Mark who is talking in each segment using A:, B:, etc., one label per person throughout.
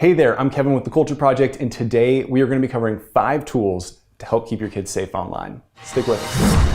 A: Hey there, I'm Kevin with The Culture Project, and today we are going to be covering 5 tools to help keep your kids safe online. Stick with us.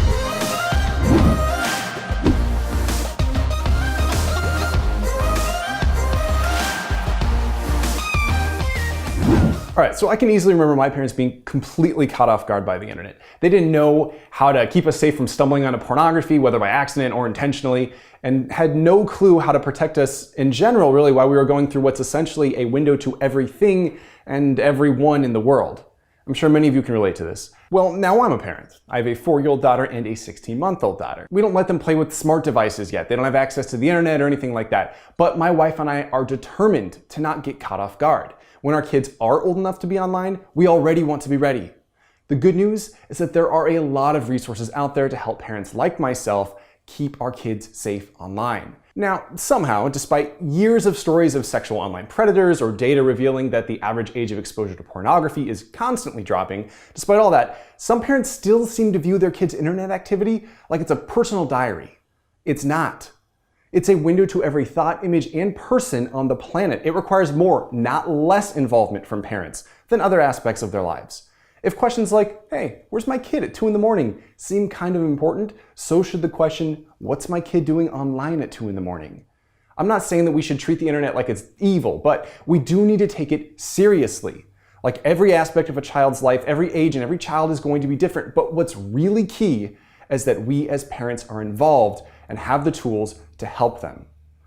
A: All right, so I can easily remember my parents being completely caught off guard by the internet. They didn't know how to keep us safe from stumbling onto pornography, whether by accident or intentionally, and had no clue how to protect us in general, really, while we were going through what's essentially a window to everything and everyone in the world. I'm sure many of you can relate to this. Well, now I'm a parent. I have a 4-year-old daughter and a 16-month-old daughter. We don't let them play with smart devices yet. They don't have access to the internet or anything like that. But my wife and I are determined to not get caught off guard. When our kids are old enough to be online, we already want to be ready. The good news is that there are a lot of resources out there to help parents like myself keep our kids safe online. Now, somehow, despite years of stories of sexual online predators or data revealing that the average age of exposure to pornography is constantly dropping, despite all that, some parents still seem to view their kids' internet activity like it's a personal diary. It's not. It's a window to every thought, image, and person on the planet. It requires more, not less involvement from parents than other aspects of their lives. If questions like, hey, where's my kid at 2 in the morning seem kind of important, so should the question, what's my kid doing online at 2 in the morning? I'm not saying that we should treat the internet like it's evil, but we do need to take it seriously. Like every aspect of a child's life, every age and every child is going to be different, but what's really key is that we as parents are involved and have the tools to help them.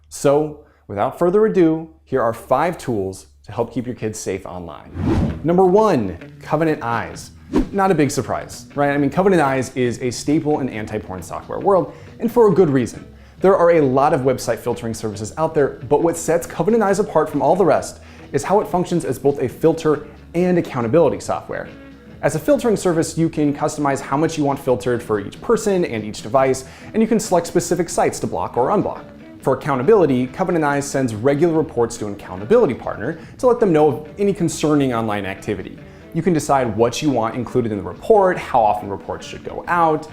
A: So, without further ado, here are 5 tools to help keep your kids safe online. Number 1, Covenant Eyes. Not a big surprise, right? I mean, Covenant Eyes is a staple in anti-porn software world, and for a good reason. There are a lot of website filtering services out there, but what sets Covenant Eyes apart from all the rest is how it functions as both a filter and accountability software. As a filtering service, you can customize how much you want filtered for each person and each device, and you can select specific sites to block or unblock. For accountability, Covenant Eyes sends regular reports to an accountability partner to let them know of any concerning online activity. You can decide what you want included in the report, how often reports should go out,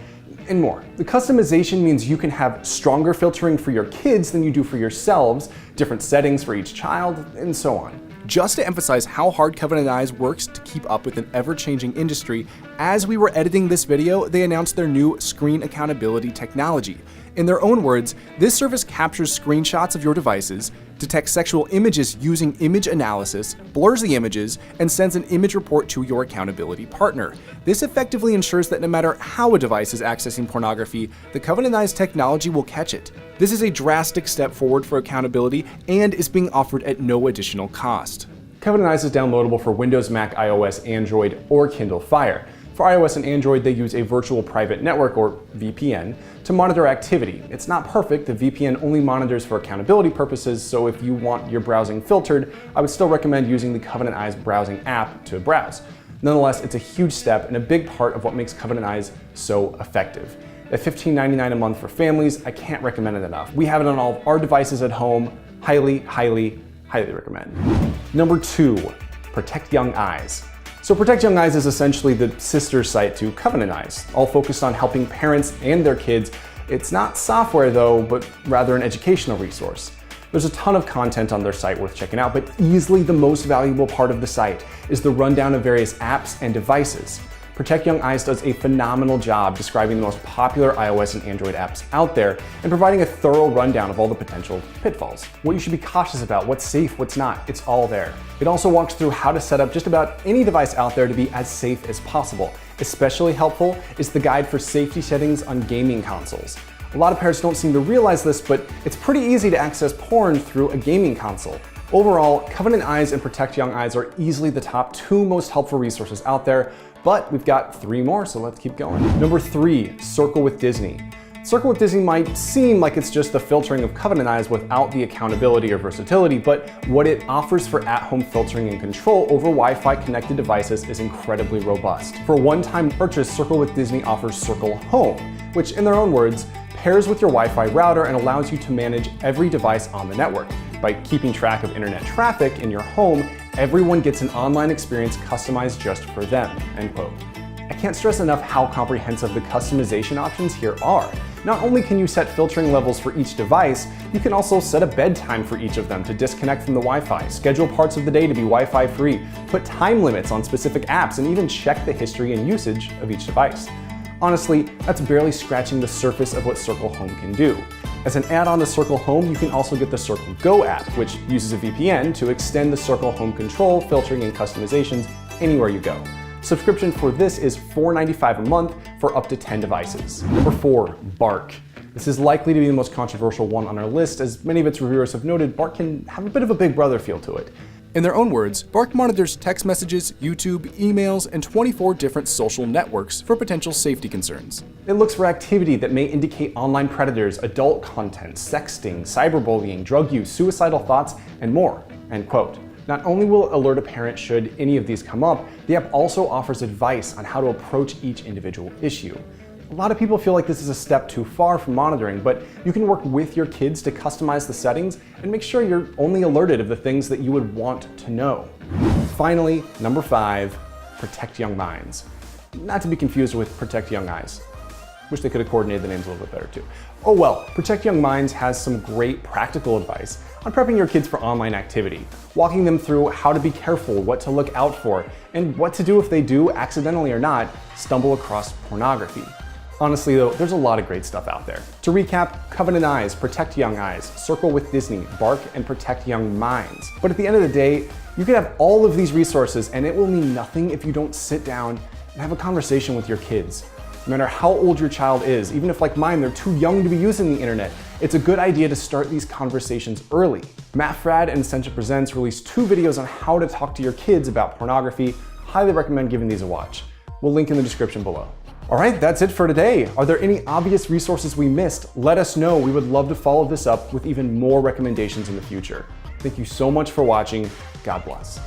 A: and more. The customization means you can have stronger filtering for your kids than you do for yourselves, different settings for each child, and so on. Just to emphasize how hard Covenant Eyes works to keep up with an ever-changing industry, as we were editing this video, they announced their new screen accountability technology. In their own words, this service captures screenshots of your devices, detects sexual images using image analysis, blurs the images, and sends an image report to your accountability partner. This effectively ensures that no matter how a device is accessing pornography, the Covenant Eyes technology will catch it. This is a drastic step forward for accountability and is being offered at no additional cost. Covenant Eyes is downloadable for Windows, Mac, iOS, Android, or Kindle Fire. For iOS and Android, they use a virtual private network, or VPN, to monitor activity. It's not perfect, the VPN only monitors for accountability purposes, so if you want your browsing filtered, I would still recommend using the Covenant Eyes browsing app to browse. Nonetheless, it's a huge step and a big part of what makes Covenant Eyes so effective. At $15.99 a month for families, I can't recommend it enough. We have it on all of our devices at home. Highly, highly, highly recommend. Number 2, Protect Young Eyes. So Protect Young Eyes is essentially the sister site to Covenant Eyes, all focused on helping parents and their kids. It's not software though, but rather an educational resource. There's a ton of content on their site worth checking out, but easily the most valuable part of the site is the rundown of various apps and devices. Protect Young Eyes does a phenomenal job describing the most popular iOS and Android apps out there and providing a thorough rundown of all the potential pitfalls. What you should be cautious about, what's safe, what's not, it's all there. It also walks through how to set up just about any device out there to be as safe as possible. Especially helpful is the guide for safety settings on gaming consoles. A lot of parents don't seem to realize this, but it's pretty easy to access porn through a gaming console. Overall, Covenant Eyes and Protect Young Eyes are easily the top 2 most helpful resources out there, but we've got 3 more, so let's keep going. Number 3, Circle with Disney. Circle with Disney might seem like it's just the filtering of Covenant Eyes without the accountability or versatility, but what it offers for at-home filtering and control over Wi-Fi connected devices is incredibly robust. For a one-time purchase, Circle with Disney offers Circle Home, which in their own words, pairs with your Wi-Fi router and allows you to manage every device on the network. By keeping track of internet traffic in your home, everyone gets an online experience customized just for them, end quote. I can't stress enough how comprehensive the customization options here are. Not only can you set filtering levels for each device, you can also set a bedtime for each of them to disconnect from the Wi-Fi, schedule parts of the day to be Wi-Fi free, put time limits on specific apps, and even check the history and usage of each device. Honestly, that's barely scratching the surface of what Circle Home can do. As an add-on to Circle Home, you can also get the Circle Go app, which uses a VPN to extend the Circle Home control, filtering, and customizations anywhere you go. Subscription for this is $4.95 a month for up to 10 devices. Number 4, Bark. This is likely to be the most controversial one on our list, as many of its reviewers have noted Bark can have a bit of a Big Brother feel to it. In their own words, Bark monitors text messages, YouTube, emails, and 24 different social networks for potential safety concerns. It looks for activity that may indicate online predators, adult content, sexting, cyberbullying, drug use, suicidal thoughts, and more, end quote. Not only will it alert a parent should any of these come up, the app also offers advice on how to approach each individual issue. A lot of people feel like this is a step too far from monitoring, but you can work with your kids to customize the settings and make sure you're only alerted of the things that you would want to know. Finally, number 5, Protect Young Minds. Not to be confused with Protect Young Eyes. Wish they could have coordinated the names a little bit better too. Oh well, Protect Young Minds has some great practical advice on prepping your kids for online activity, walking them through how to be careful, what to look out for, and what to do if they do, accidentally or not, stumble across pornography. Honestly though, there's a lot of great stuff out there. To recap, Covenant Eyes, Protect Young Eyes, Circle with Disney, Bark, and Protect Young Minds. But at the end of the day, you can have all of these resources and it will mean nothing if you don't sit down and have a conversation with your kids. No matter how old your child is, even if like mine, they're too young to be using the internet, it's a good idea to start these conversations early. Matt Fradd and Essentia Presents released 2 videos on how to talk to your kids about pornography. Highly recommend giving these a watch. We'll link in the description below. All right, that's it for today. Are there any obvious resources we missed? Let us know. We would love to follow this up with even more recommendations in the future. Thank you so much for watching. God bless.